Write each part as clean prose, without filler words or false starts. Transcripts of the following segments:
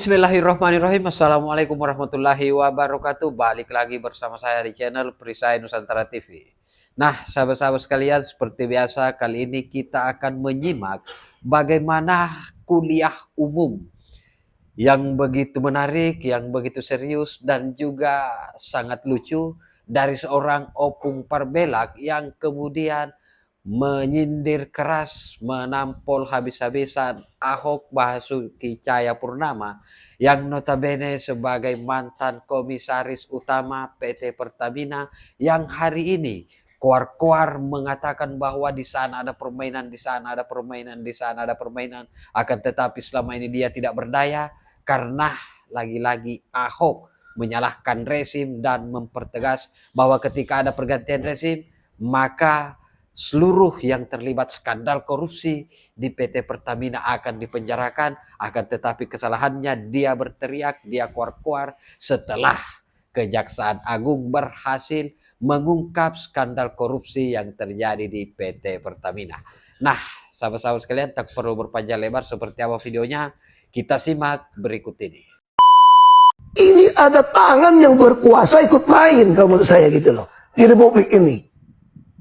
Bismillahirrahmanirrahim. Assalamualaikum warahmatullahi wabarakatuh. Balik lagi bersama saya di channel Perisai Nusantara TV. Nah, sahabat-sahabat sekalian, seperti biasa kali ini kita akan menyimak bagaimana kuliah umum yang begitu menarik, yang begitu serius dan juga sangat lucu dari seorang Opung Parbelak yang kemudian menyindir keras, menampol habis-habisan Ahok Basuki Cahayapurnama yang notabene sebagai mantan komisaris utama PT Pertamina yang hari ini keluar-keluar mengatakan bahwa di sana ada permainan, di sana ada permainan, di sana ada permainan, akan tetapi selama ini dia tidak berdaya karena lagi-lagi Ahok menyalahkan rezim dan mempertegas bahwa ketika ada pergantian rezim maka seluruh yang terlibat skandal korupsi di PT Pertamina akan dipenjarakan, akan tetapi kesalahannya dia berteriak, dia kuar-kuar setelah Kejaksaan Agung berhasil mengungkap skandal korupsi yang terjadi di PT Pertamina. Nah, sahabat-sahabat sekalian, tak perlu berpanjang lebar seperti apa videonya, kita simak berikut ini. Ini ada tangan yang berkuasa ikut main kalau menurut saya gitu loh di Republik ini.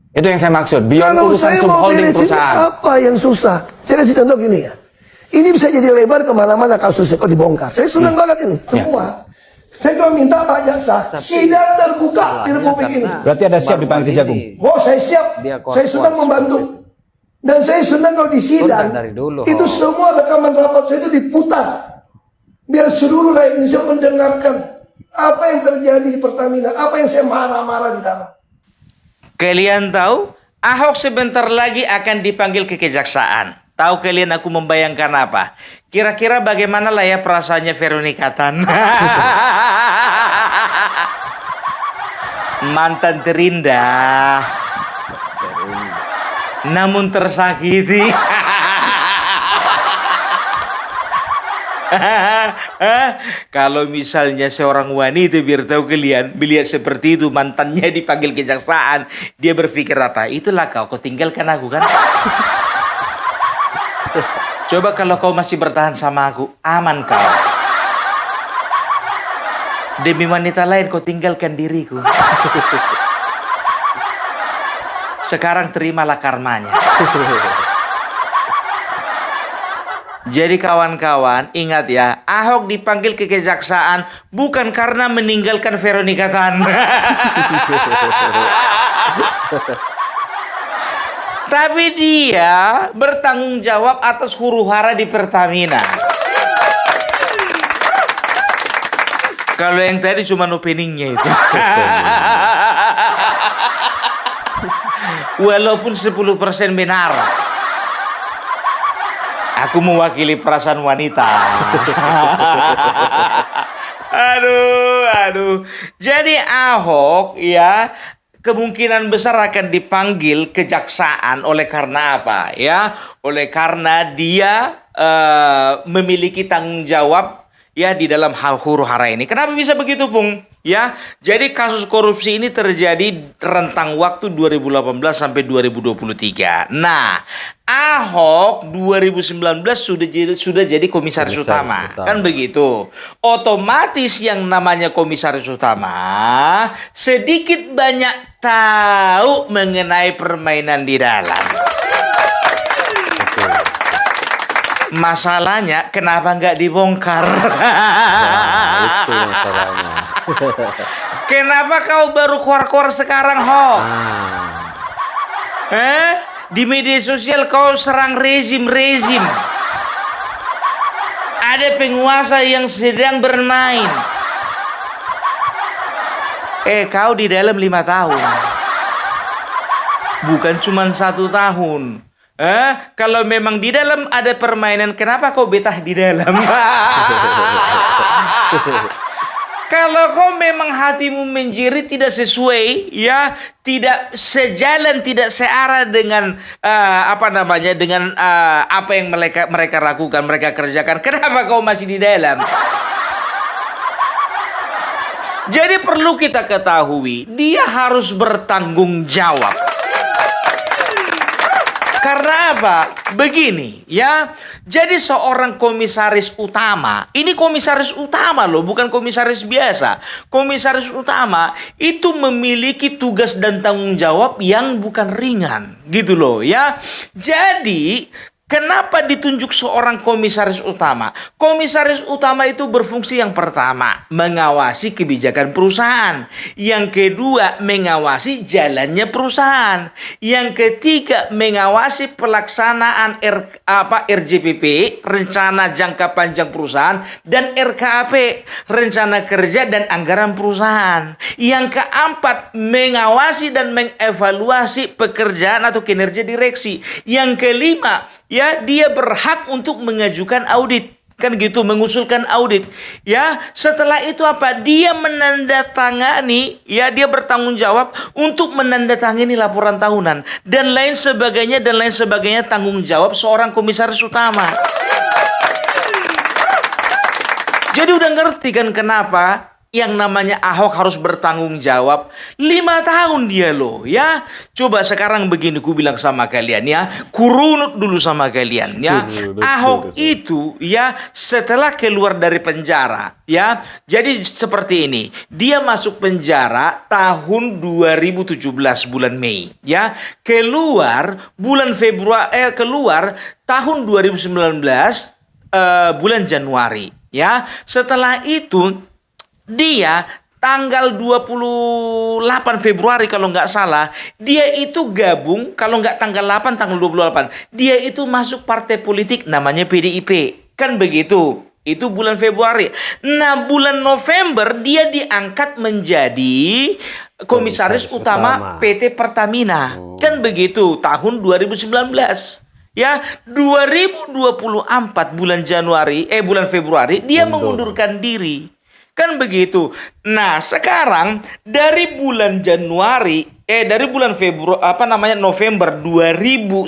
Itu yang saya maksud, beyond Kalau urusan saya mau subholding beresin perusahaan. apa yang susah? Saya kasih contoh gini ya. Ini bisa jadi lebar kemana-mana kasusnya kok dibongkar. Saya senang banget ini semua. Saya cuma minta Pak Jaksa sidang terbuka di Republik ini. Berarti ada siap dipanggil Kejagung? Oh saya siap. Saya senang membantu. Dan saya senang kalau di sidang dari dulu, itu semua rekaman rapat saya itu diputar. Biar seluruh rakyat Indonesia mendengarkan apa yang terjadi di Pertamina, apa yang saya marah-marah di dalam. Kalian tahu, Ahok sebentar lagi akan dipanggil ke kejaksaan. Tahu kalian aku membayangkan apa? Kira-kira bagaimana lah ya perasaannya Veronica Tan? Mantan terindah, namun tersakiti. Kalau misalnya seorang wanita, biar tahu kalian, melihat seperti itu mantannya dipanggil kejaksaan, dia berpikir apa? Itulah kau tinggalkan aku kan? Coba kalau kau masih bertahan sama aku, aman kau. Demi wanita lain kau tinggalkan diriku. Sekarang terimalah karmanya. Jadi kawan-kawan, ingat ya, Ahok dipanggil ke kejaksaan bukan karena meninggalkan Veronica Tan. Tapi dia bertanggung jawab atas huru-hara di Pertamina. Kalau yang tadi cuma openingnya itu. Walaupun 10% benar. Aku mewakili perasaan wanita. Aduh. Jadi Ahok ya kemungkinan besar akan dipanggil kejaksaan oleh karena apa? Ya, oleh karena dia memiliki tanggung jawab ya di dalam hal huru-hara ini. Kenapa bisa begitu, Pung? Ya, jadi kasus korupsi ini terjadi rentang waktu 2018 sampai 2023. Nah, Ahok 2019 sudah jadi komisaris utama. Kan begitu. Otomatis yang namanya komisaris utama sedikit banyak tahu mengenai permainan di dalam. Masalahnya kenapa nggak dibongkar? Nah, itu masalahnya. Kenapa kau baru keluar-keluar sekarang, Ho? Di media sosial kau serang rezim. Ada penguasa yang sedang bermain. Kau di dalam 5 tahun. Bukan cuma 1 tahun. Kalau memang di dalam ada permainan, kenapa kau betah di dalam? Kalau kau memang hatimu menjerit tidak sesuai, ya, tidak sejalan, tidak searah dengan dengan apa yang mereka lakukan, mereka kerjakan, kenapa kau masih di dalam? Jadi perlu kita ketahui, dia harus bertanggung jawab. Karena apa? Begini ya. Jadi seorang komisaris utama, ini komisaris utama loh, bukan komisaris biasa. Komisaris utama itu memiliki tugas dan tanggung jawab yang bukan ringan, gitu loh ya. Jadi kenapa ditunjuk seorang komisaris utama? Komisaris utama itu berfungsi yang pertama, mengawasi kebijakan perusahaan. Yang kedua, mengawasi jalannya perusahaan. Yang ketiga, mengawasi pelaksanaan RJPP, rencana jangka panjang perusahaan, dan RKAP, rencana kerja dan anggaran perusahaan. Yang keempat, mengawasi dan mengevaluasi pekerjaan atau kinerja direksi. Yang kelima, ya, dia berhak untuk mengajukan audit, kan gitu, mengusulkan audit. Ya, setelah itu apa? Dia menandatangani, ya, dia bertanggung jawab untuk menandatangani laporan tahunan dan lain sebagainya tanggung jawab seorang komisaris utama. Jadi udah ngerti kan kenapa yang namanya Ahok harus bertanggung jawab? 5 tahun dia loh ya. Coba sekarang begini ku bilang sama kalian ya, kurunut dulu sama kalian ya. Ahok itu ya setelah keluar dari penjara ya, jadi seperti ini. Dia masuk penjara tahun 2017 bulan Mei ya. Keluar bulan Februari, keluar tahun 2019 bulan Januari ya. Setelah itu dia tanggal 28 Februari kalau nggak salah, dia itu gabung, kalau nggak tanggal 8, tanggal 28. Dia itu masuk partai politik namanya PDIP. Kan begitu. Itu bulan Februari. Nah, bulan November dia diangkat menjadi komisaris utama PT Pertamina. Kan begitu, tahun 2019. Ya, 2024 bulan Februari dia mengundurkan diri. Kan begitu. Nah, sekarang dari bulan November 2019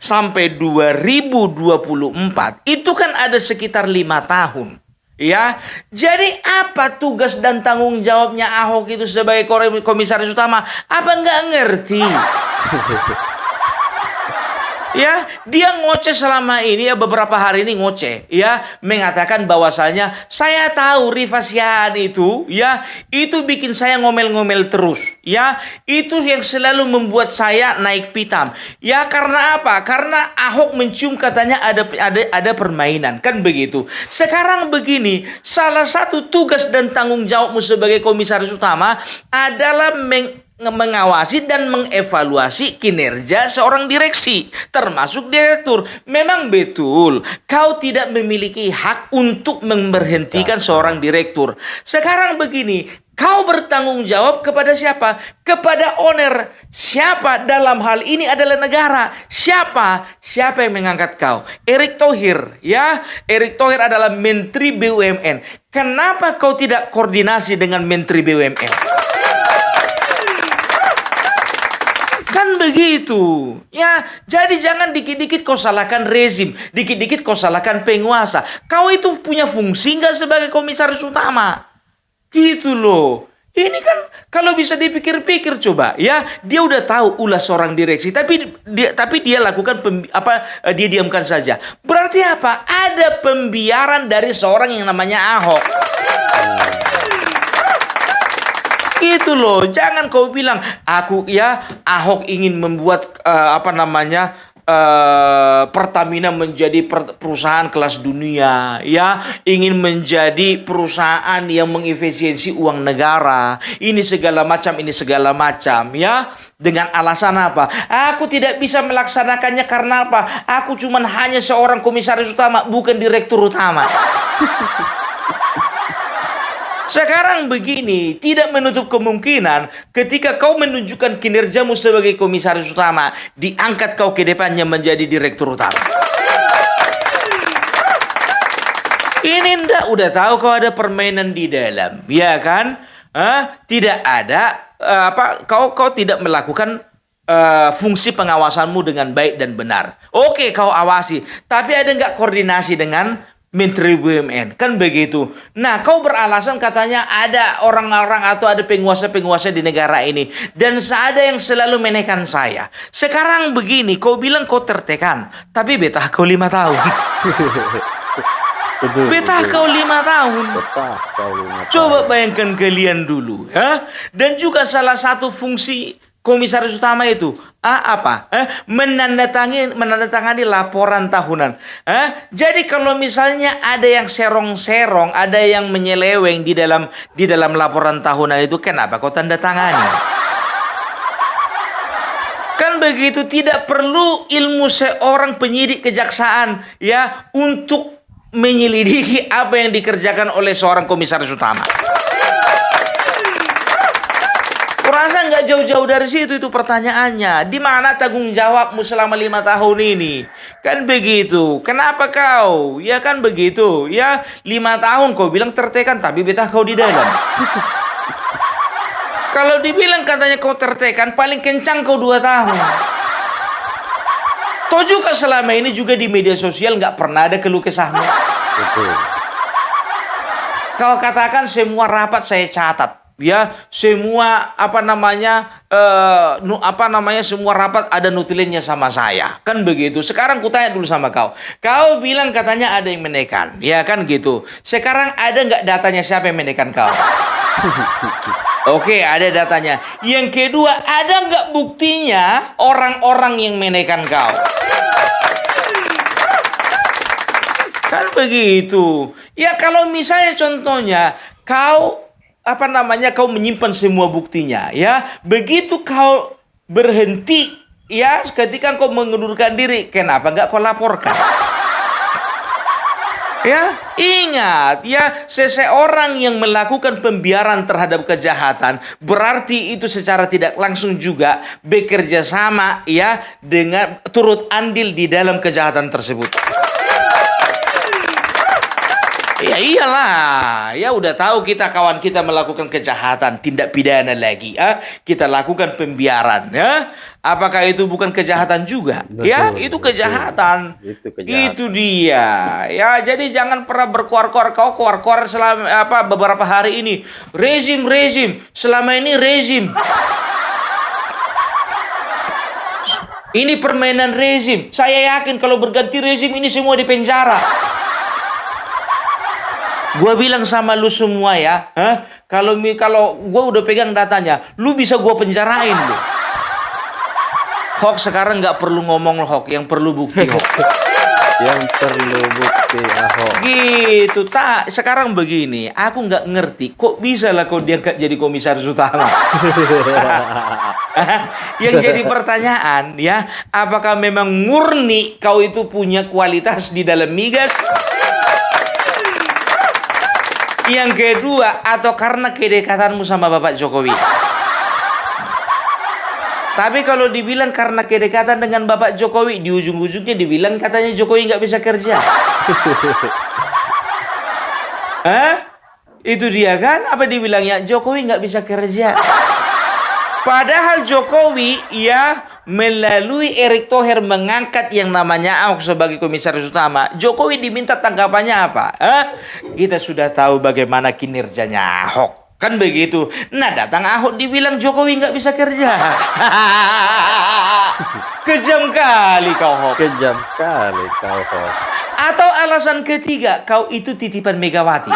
sampai 2024 itu kan ada sekitar 5 tahun. Ya, jadi apa tugas dan tanggung jawabnya Ahok itu sebagai komisaris utama? Apa nggak ngerti? Ya, dia ngoceh selama ini ya, beberapa hari ini ngoceh ya, mengatakan bahwasanya saya tahu Rifasian itu ya, itu bikin saya ngomel-ngomel terus ya, itu yang selalu membuat saya naik pitam ya. Karena apa? Karena Ahok mencium katanya ada permainan, kan begitu. Sekarang begini, salah satu tugas dan tanggung jawabmu sebagai komisaris utama adalah mengawasi dan mengevaluasi kinerja seorang direksi, termasuk direktur. Memang betul, kau tidak memiliki hak untuk memberhentikan seorang direktur. Sekarang begini, kau bertanggung jawab kepada siapa? Kepada owner. Siapa dalam hal ini adalah negara. Siapa yang mengangkat kau? Erick Thohir, ya. Erick Thohir adalah Menteri BUMN. Kenapa kau tidak koordinasi dengan Menteri BUMN? Kan begitu. Ya, jadi jangan dikit-dikit kau salahkan rezim, dikit-dikit kau salahkan penguasa. Kau itu punya fungsi nggak sebagai komisaris utama? Gitu loh. Ini kan kalau bisa dipikir-pikir coba ya, dia udah tahu ulah seorang direksi, tapi dia lakukan dia diamkan saja. Berarti apa? Ada pembiaran dari seorang yang namanya Ahok. Gitu loh, jangan kau bilang Ahok ingin membuat Pertamina menjadi perusahaan kelas dunia, ya, ingin menjadi perusahaan yang mengefisiensi uang negara, ini segala macam, ya, dengan alasan apa? Aku tidak bisa melaksanakannya karena apa? Aku cuman hanya seorang komisaris utama, bukan direktur utama. Sekarang begini, tidak menutup kemungkinan ketika kau menunjukkan kinerjamu sebagai komisaris utama, diangkat kau ke depannya menjadi direktur utama. Ini ndak udah tahu kau ada permainan di dalam, ya kan? Tidak ada kau tidak melakukan fungsi pengawasanmu dengan baik dan benar. Oke, kau awasi, tapi ada nggak koordinasi dengan Menteri BUMN, kan begitu. Nah, kau beralasan katanya ada orang-orang atau ada penguasa-penguasa di negara ini. Dan ada yang selalu menekan saya. Sekarang begini, kau bilang kau tertekan. Tapi betah kau 5 tahun. Betah kau 5 tahun. Coba bayangkan kalian dulu. Ya? Dan juga salah satu fungsi komisaris utama itu menandatangani laporan tahunan. Jadi kalau misalnya ada yang serong-serong, ada yang menyeleweng di dalam laporan tahunan itu, kenapa kau tanda tangani? Kan begitu, tidak perlu ilmu seorang penyidik kejaksaan ya untuk menyelidiki apa yang dikerjakan oleh seorang komisaris utama. Kurasa nggak jauh-jauh dari situ itu pertanyaannya. Di mana tanggung jawabmu selama 5 tahun ini? Kan begitu. Kenapa kau? Ya kan begitu. Ya 5 tahun kau bilang tertekan, tapi betah kau di dalam. Kalau dibilang katanya kau tertekan, paling kencang kau 2 tahun. Toh juga selama ini juga di media sosial nggak pernah ada keluh kesahmu. Kau katakan semua rapat saya catat. Ya, semua semua rapat ada nutilinnya sama saya. Kan begitu. Sekarang kutanya dulu sama kau. Kau bilang katanya ada yang menekan. Ya kan gitu. Sekarang ada nggak datanya siapa yang menekan kau? Oke, ada datanya. Yang kedua, ada nggak buktinya orang-orang yang menekan kau? Kan begitu. Ya kalau misalnya contohnya kau kau menyimpan semua buktinya, ya. Begitu kau berhenti, ya, ketika kau mengundurkan diri, kenapa nggak kau laporkan? Ya, ingat, ya, seseorang yang melakukan pembiaran terhadap kejahatan, berarti itu secara tidak langsung juga bekerja sama, ya, dengan turut andil di dalam kejahatan tersebut. Ya iyalah, ya udah tahu kita kawan kita melakukan kejahatan, tindak pidana lagi, kita lakukan pembiaran, ya. Apakah itu bukan kejahatan juga? Betul, ya, itu kejahatan. Itu dia. Ya, jadi jangan pernah berkuar-kuar. Kau kuar-kuar selama beberapa hari ini. Rezim, selama ini rezim. Ini permainan rezim. Saya yakin kalau berganti rezim ini semua di penjara. Gua bilang sama lu semua ya, kalau gua udah pegang datanya, lu bisa gua penjarain lu. Hok sekarang nggak perlu ngomong Hok, yang perlu bukti Hok. Yang perlu bukti Ahok. Gitu, tak. Sekarang begini, aku nggak ngerti, kok bisa lah kau diangkat jadi komisaris utama? Yang jadi pertanyaan ya, apakah memang murni kau itu punya kualitas di dalam migas? Yang kedua, atau karena kedekatanmu sama Bapak Jokowi? Tapi kalau dibilang karena kedekatan dengan Bapak Jokowi, di ujung-ujungnya dibilang katanya Jokowi nggak bisa kerja. Itu dia kan? Apa dibilangnya? Jokowi nggak bisa kerja. Padahal Jokowi ya melalui Erick Thohir mengangkat yang namanya Ahok sebagai komisaris utama. Jokowi diminta tanggapannya apa? Kita sudah tahu bagaimana kinerjanya Ahok. Kan begitu. Nah, datang Ahok dibilang Jokowi nggak bisa kerja. Kejam kali kau Ahok. Kejam kali kau Ahok. Atau alasan ketiga, kau itu titipan Megawati.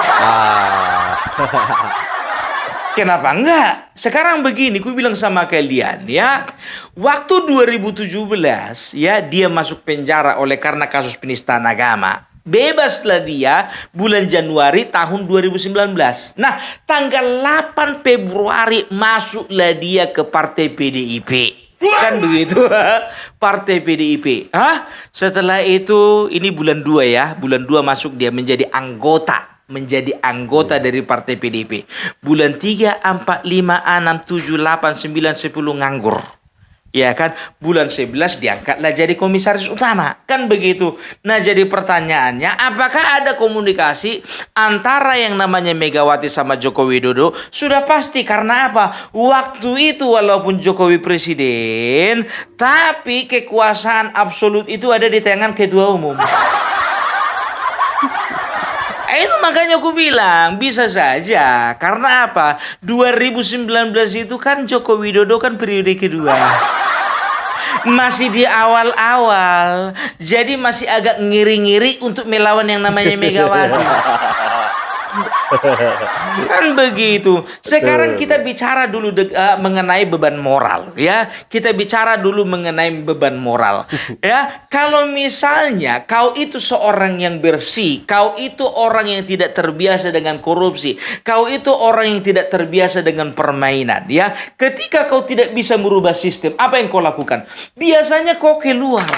Kenapa enggak? Sekarang begini, ku bilang sama kalian ya. Waktu 2017 ya dia masuk penjara oleh karena kasus penistaan agama. Bebaslah dia bulan Januari tahun 2019. Nah, tanggal 8 Februari masuklah dia ke Partai PDIP. Kan begitu, Partai PDIP. Setelah itu, ini bulan 2 ya. Bulan 2 masuk dia menjadi anggota dari Partai PDIP. Bulan 3, 4, 5, 6, 7, 8, 9, 10 nganggur. Ya kan? Bulan 11 diangkatlah jadi komisaris utama. Kan begitu. Nah, jadi pertanyaannya, apakah ada komunikasi antara yang namanya Megawati sama Joko Widodo? Sudah pasti, karena apa? Waktu itu walaupun Jokowi presiden, tapi kekuasaan absolut itu ada di tangan ketua umum. Itu makanya aku bilang bisa saja. Karena apa? 2019 itu kan Joko Widodo kan periode kedua. Masih di awal-awal. Jadi masih agak ngiri-ngiri untuk melawan yang namanya Megawati. Kan begitu. Sekarang kita bicara dulu mengenai beban moral, ya. Kita bicara dulu mengenai beban moral, ya. Kalau misalnya kau itu seorang yang bersih, kau itu orang yang tidak terbiasa dengan korupsi, kau itu orang yang tidak terbiasa dengan permainan, ya. Ketika kau tidak bisa merubah sistem, apa yang kau lakukan? Biasanya kau keluar.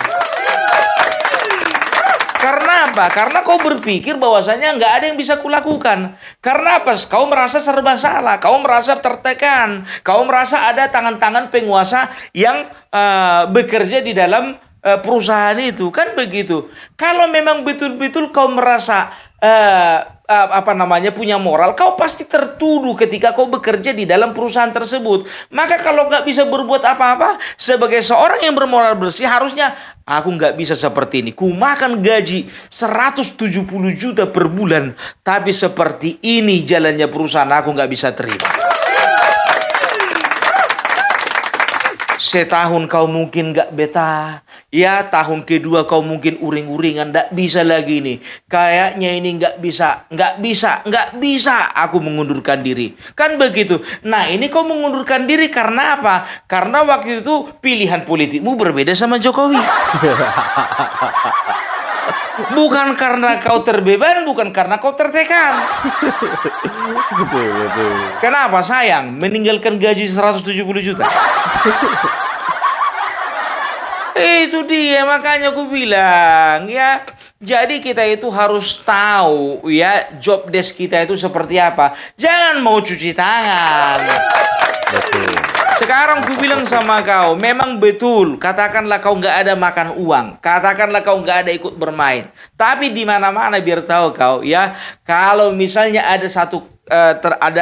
Karena apa? Karena kau berpikir bahwasanya nggak ada yang bisa kulakukan. Karena apa? Kau merasa serba salah, kau merasa tertekan, kau merasa ada tangan-tangan penguasa yang bekerja di dalam perusahaan itu, kan begitu. Kalau memang betul-betul kau merasa punya moral, kau pasti tertuduh ketika kau bekerja di dalam perusahaan tersebut. Maka kalau nggak bisa berbuat apa-apa sebagai seorang yang bermoral bersih, harusnya aku nggak bisa seperti ini. Ku makan gaji 170 juta per bulan, tapi seperti ini jalannya perusahaan, aku nggak bisa terima. Setahun kau mungkin gak betah, ya tahun kedua kau mungkin uring-uringan, gak bisa lagi nih. Kayaknya ini gak bisa. Aku mengundurkan diri. Kan begitu. Nah ini kau mengundurkan diri karena apa? Karena waktu itu pilihan politikmu berbeda sama Jokowi. Bukan karena kau terbeban, bukan karena kau tertekan. Kenapa sayang meninggalkan gaji 170 juta? Itu dia, makanya aku bilang ya. Jadi kita itu harus tahu ya job desk kita itu seperti apa. Jangan mau cuci tangan. Sekarang ku bilang sama kau, memang betul, katakanlah kau nggak ada makan uang, katakanlah kau nggak ada ikut bermain, tapi di mana-mana biar tahu kau ya, kalau misalnya ada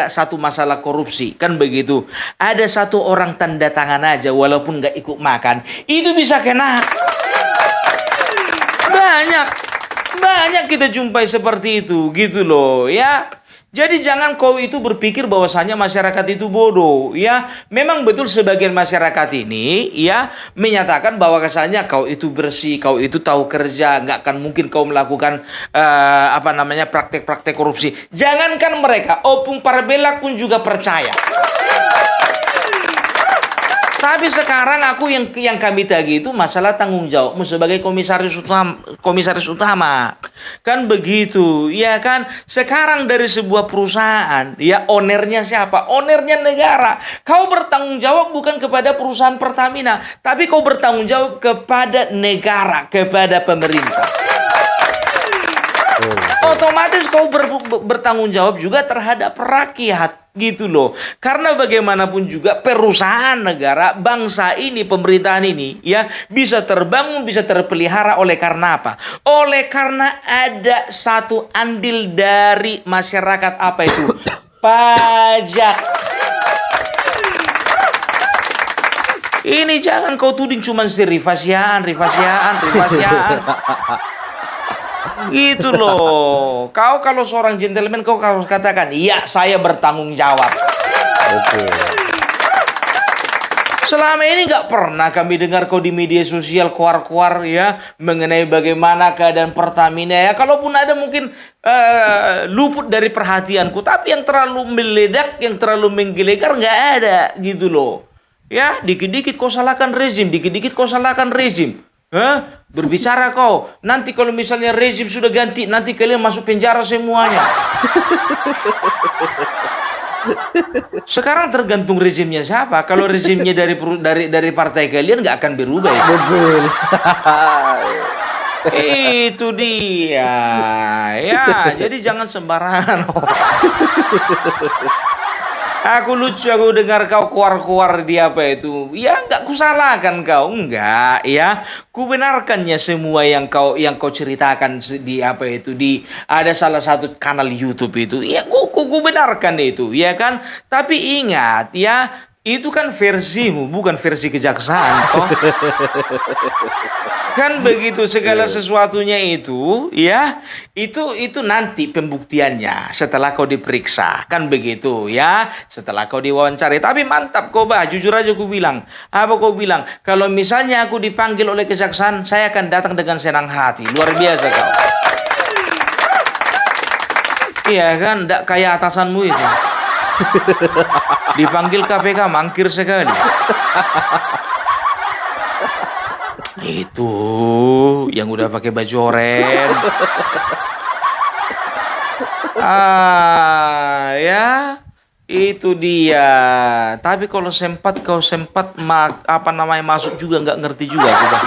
satu masalah korupsi, kan begitu, ada satu orang tanda tangan aja walaupun nggak ikut makan, itu bisa kena. Banyak kita jumpai seperti itu, gitu loh ya. Jadi jangan kau itu berpikir bahwasanya masyarakat itu bodoh, ya. Memang betul sebagian masyarakat ini, ya, menyatakan bahwa kesannya kau itu bersih, kau itu tahu kerja, nggak akan mungkin kau melakukan praktek-praktek korupsi. Jangankan mereka, Opung Parbela pun juga percaya. Tapi sekarang aku yang kami tagih itu masalah tanggung jawabmu sebagai komisaris utama. Kan begitu, ya kan? Sekarang dari sebuah perusahaan, ya ownernya siapa? Ownernya negara. Kau bertanggung jawab bukan kepada perusahaan Pertamina, tapi kau bertanggung jawab kepada negara, kepada pemerintah. Otomatis kau bertanggung jawab juga terhadap rakyat, gitu loh. Karena bagaimanapun juga perusahaan negara, bangsa ini, pemerintahan ini, ya bisa terbangun, bisa terpelihara oleh karena apa? Oleh karena ada satu andil dari masyarakat, apa itu? Pajak. Ini jangan kau tuding cuma rifasiaan. Gitu loh. Kau kalau seorang gentleman kau harus katakan, iya saya bertanggung jawab. Selama ini nggak pernah kami dengar kau di media sosial kuar-kuar ya mengenai bagaimana keadaan Pertamina ya. Kalaupun ada mungkin luput dari perhatianku. Tapi yang terlalu meledak, yang terlalu menggelegar nggak ada gitu loh. Ya dikit-dikit kau salahkan rezim, Berbicara kau, nanti kalau misalnya rezim sudah ganti, nanti kalian masuk penjara semuanya. Sekarang tergantung rezimnya siapa. Kalau rezimnya dari partai kalian nggak akan berubah itu. Betul. Itu dia. Ya, jadi jangan sembarangan. Aku lucu, aku dengar kau kuar-kuar di apa itu. Ya enggak kusalahkan kau, enggak ya. Kubenarkannya semua yang kau ceritakan di apa itu, di ada salah satu kanal YouTube itu. Ya ku benarkan itu, ya kan? Tapi ingat ya, itu kan versimu, bukan versi kejaksaan, toh. Kan begitu segala sesuatunya itu, ya, itu nanti pembuktiannya setelah kau diperiksa, kan begitu, ya, setelah kau diwawancari. Tapi mantap kau, bah, jujur aja aku bilang, apa kau bilang? Kalau misalnya aku dipanggil oleh kejaksaan, saya akan datang dengan senang hati, luar biasa kau. Iya kan, ndak kayak atasanmu itu. Dipanggil KPK mangkir sekali. Itu yang udah pakai baju oren. Ya, itu dia. Tapi kalau kau sempat masuk juga nggak ngerti juga aku, Bang.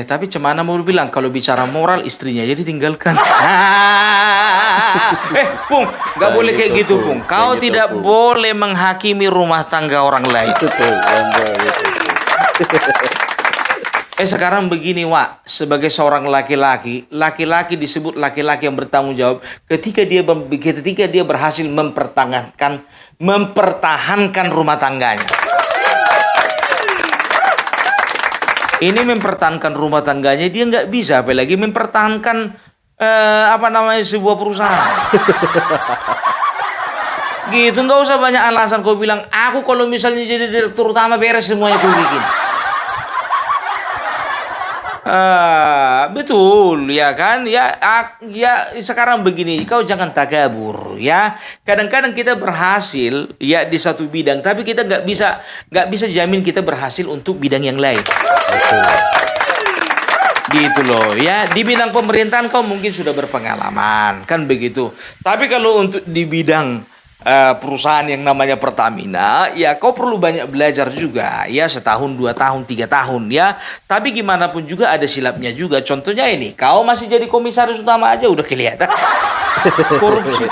Tapi cemana mau bilang kalau bicara moral istrinya jadi tinggalkan. Pung, nggak boleh kayak gitu, Pung. Kau tidak boleh menghakimi rumah tangga orang lain. Sekarang begini, Wak, sebagai seorang laki-laki disebut laki-laki yang bertanggung jawab ketika dia berhasil mempertahankan rumah tangganya. Ini mempertahankan rumah tangganya, dia nggak bisa, apalagi mempertahankan sebuah perusahaan. Gitu, nggak usah banyak alasan kau bilang, aku kalau misalnya jadi direktur utama beres semuanya kau bikin. Betul, ya kan? Ya sekarang begini, kau jangan takabur, ya. Kadang-kadang kita berhasil ya di satu bidang, tapi kita nggak bisa jamin kita berhasil untuk bidang yang lain. Gitu loh, ya. Di bidang pemerintahan kau mungkin sudah berpengalaman, kan begitu. Tapi kalau untuk di bidang perusahaan yang namanya Pertamina, ya kau perlu banyak belajar juga, ya, 1 tahun, 2 tahun, 3 tahun, ya. Tapi gimana pun juga ada silapnya juga. Contohnya ini, kau masih jadi komisaris utama aja udah kelihatan korupsi.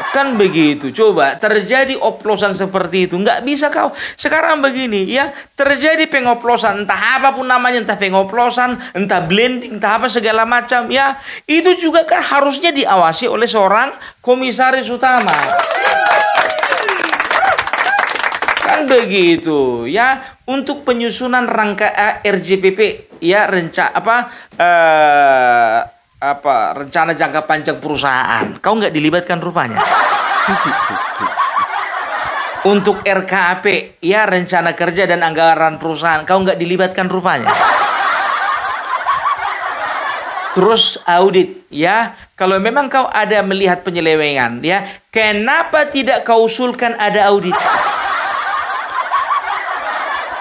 Kan begitu. Coba terjadi oplosan seperti itu, nggak bisa kau. Sekarang begini, ya, terjadi pengoplosan, entah apapun namanya, entah pengoplosan, entah blending, entah apa segala macam, ya. Itu juga kan harusnya diawasi oleh seorang komisaris utama. Kan begitu, ya. Untuk penyusunan rangka RJPP, ya, rencana jangka panjang perusahaan, kau nggak dilibatkan rupanya. Untuk RKAP, ya, rencana kerja dan anggaran perusahaan, kau nggak dilibatkan rupanya. Terus audit, ya, kalau memang kau ada melihat penyelewengan, ya, kenapa tidak kau usulkan ada audit?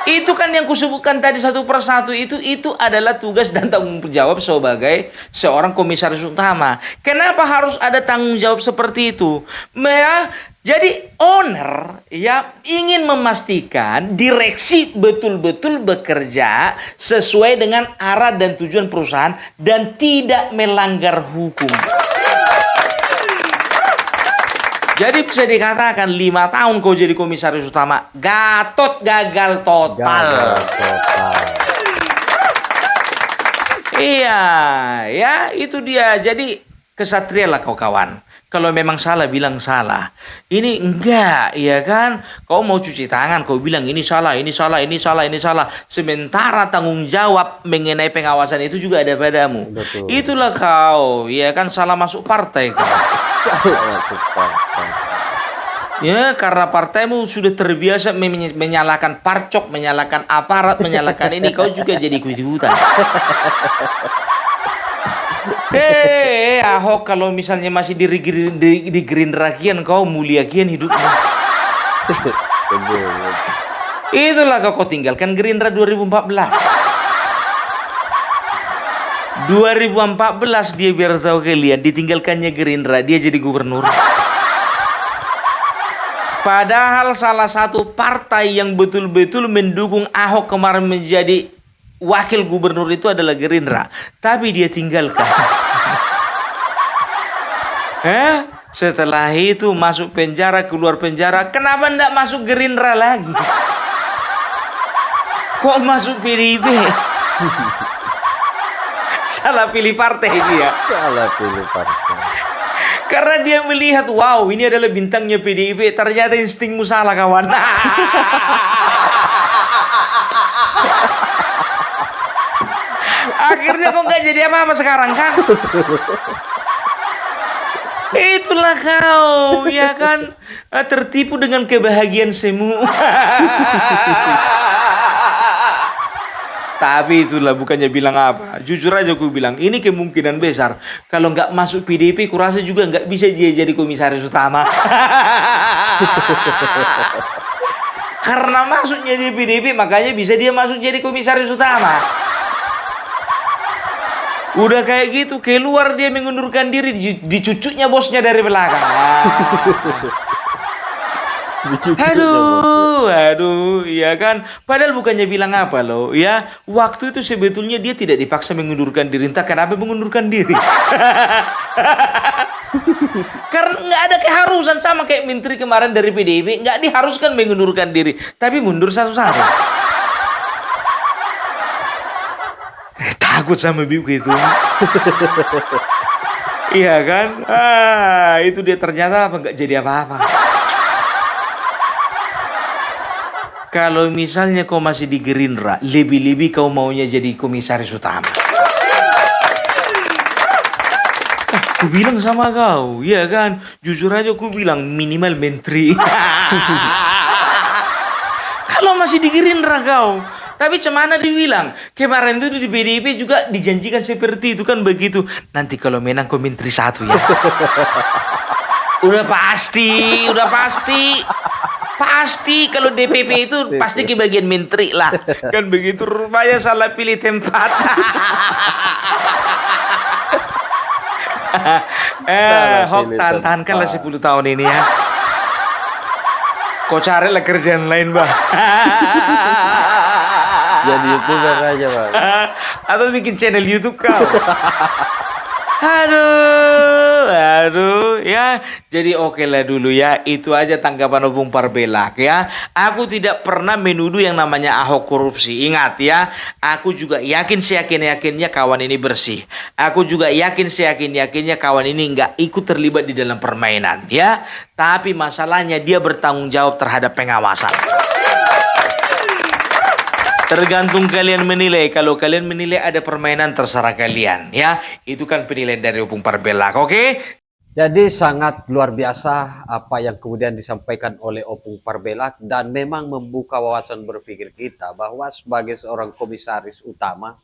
Itu kan yang kusebutkan tadi satu persatu, itu adalah tugas dan tanggung jawab sebagai seorang komisaris utama. Kenapa harus ada tanggung jawab seperti itu? Ya, jadi owner, ya, ingin memastikan direksi betul-betul bekerja sesuai dengan arah dan tujuan perusahaan dan tidak melanggar hukum. Jadi bisa dikatakan 5 tahun kau jadi komisaris utama, Gatot gagal total. Iya, ya, itu dia. Jadi kesatria lah kau, kawan. Kalau memang salah, bilang salah. Ini enggak, ya kan? Kau mau cuci tangan, kau bilang ini salah, ini salah, ini salah, ini salah. Sementara tanggung jawab mengenai pengawasan itu juga ada padamu. Betul. Itulah kau, ya kan, salah masuk partai kau. Salah masuk partai. Ya, karena partaimu sudah terbiasa menyalahkan parcok, menyalahkan aparat, menyalahkan ini, kau juga jadi ikut-ikutan. Ahok kalau misalnya masih di Gerindra kian, kau mulia kian hidupmu. Itulah kau tinggalkan Gerindra 2014. 2014 dia, biar tahu kalian, ditinggalkannya Gerindra, dia jadi gubernur. Padahal salah satu partai yang betul-betul mendukung Ahok kemarin menjadi wakil gubernur itu adalah Gerindra, tapi dia tinggalkan. Setelah itu masuk penjara, keluar penjara. Kenapa enggak masuk Gerindra lagi? Kok masuk PDIP? Salah pilih partai dia. Salah pilih partai. Karena dia melihat, wow, ini adalah bintangnya PDIP. Ternyata instingmu salah, kawan. Akhirnya kok nggak jadi apa-apa sekarang kan? Itulah kau, ya kan? Tertipu dengan kebahagiaan semu. Tapi itulah, bukannya bilang apa. Jujur aja aku bilang, ini kemungkinan besar. Kalau nggak masuk PDIP, kurasa juga nggak bisa dia jadi komisaris utama. Karena masuknya di PDIP, makanya bisa dia masuk jadi komisaris utama. Udah kayak gitu, keluar dia mengundurkan diri, dicucuknya bosnya dari belakang. Aduh, ya kan? Padahal bukannya bilang apa loh, ya. Waktu itu sebetulnya dia tidak dipaksa mengundurkan diri. Entah kenapa mengundurkan diri. Karena nggak ada keharusan, sama kayak menteri kemarin dari PDIP, nggak diharuskan mengundurkan diri, tapi mundur satu-satu. Takut sama biu gitu. Iya kan? Itu dia ternyata nggak jadi apa-apa. Kalau misalnya kau masih di Gerindra, lebih-lebih kau maunya jadi komisaris utama. Aku bilang sama kau, ya kan? Jujur aja aku bilang minimal menteri. Kalau masih di Gerindra kau. Tapi cemana dibilang, kemarin itu di PDIP juga dijanjikan seperti itu kan begitu. Nanti kalau menang kau menteri satu ya. Udah pasti. Pasti kalau DPP itu pasti ke bagian menteri lah. Kan begitu, rupanya salah pilih tempat. Hok, tahan-tahankanlah 10 tahun ini ya. Kau carilah kerjaan lain, Bang. Jadi YouTuber aja, Bang. Atau bikin channel YouTube kau. Aduh, ya. Jadi oke lah dulu ya. Itu aja tanggapan Opung Parbelak ya. Aku tidak pernah menuduh yang namanya Ahok korupsi. Ingat ya, aku juga yakin seyakin-yakinnya kawan ini bersih. Aku juga yakin seyakin-yakinnya kawan ini nggak ikut terlibat di dalam permainan ya. Tapi masalahnya dia bertanggung jawab terhadap pengawasan. Tergantung kalian menilai. Kalau kalian menilai ada permainan, terserah kalian ya. Itu kan penilaian dari Opung Parbelak, oke? Jadi sangat luar biasa apa yang kemudian disampaikan oleh Opung Parbelak, dan memang membuka wawasan berpikir kita bahwa sebagai seorang komisaris utama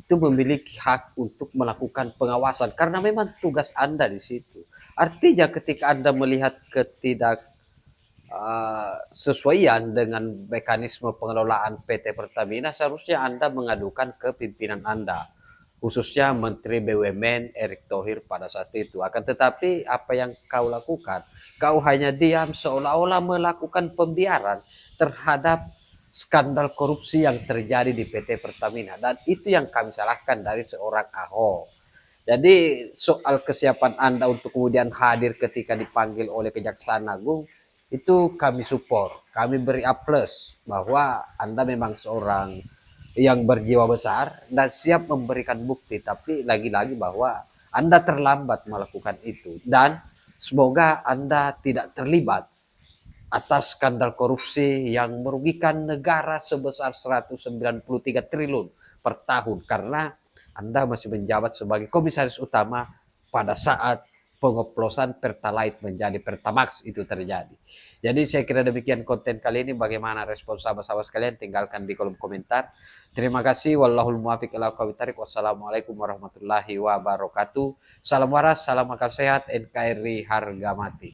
itu memiliki hak untuk melakukan pengawasan karena memang tugas Anda di situ. Artinya ketika Anda melihat sesuaian dengan mekanisme pengelolaan PT Pertamina, seharusnya Anda mengadukan ke pimpinan Anda, khususnya Menteri BUMN Erick Thohir pada saat itu. Akan tetapi apa yang kau lakukan, kau hanya diam seolah-olah melakukan pembiaran terhadap skandal korupsi yang terjadi di PT Pertamina, dan itu yang kami salahkan dari seorang Ahok. Jadi soal kesiapan Anda untuk kemudian hadir ketika dipanggil oleh Kejaksaan Agung, itu kami support, kami beri A+ bahwa Anda memang seorang yang berjiwa besar dan siap memberikan bukti, tapi lagi-lagi bahwa Anda terlambat melakukan itu, dan semoga Anda tidak terlibat atas skandal korupsi yang merugikan negara sebesar 193 triliun per tahun, karena Anda masih menjabat sebagai komisaris utama pada saat pengoplosan Pertalite menjadi Pertamax itu terjadi. Jadi saya kira demikian konten kali ini. Bagaimana respon sahabat-sahabat sekalian? Tinggalkan di kolom komentar. Terima kasih. Wallahul muwaffiq ila aqwamit thoriq. Wassalamualaikum warahmatullahi wabarakatuh. Salam waras, salam akal sehat, NKRI harga mati.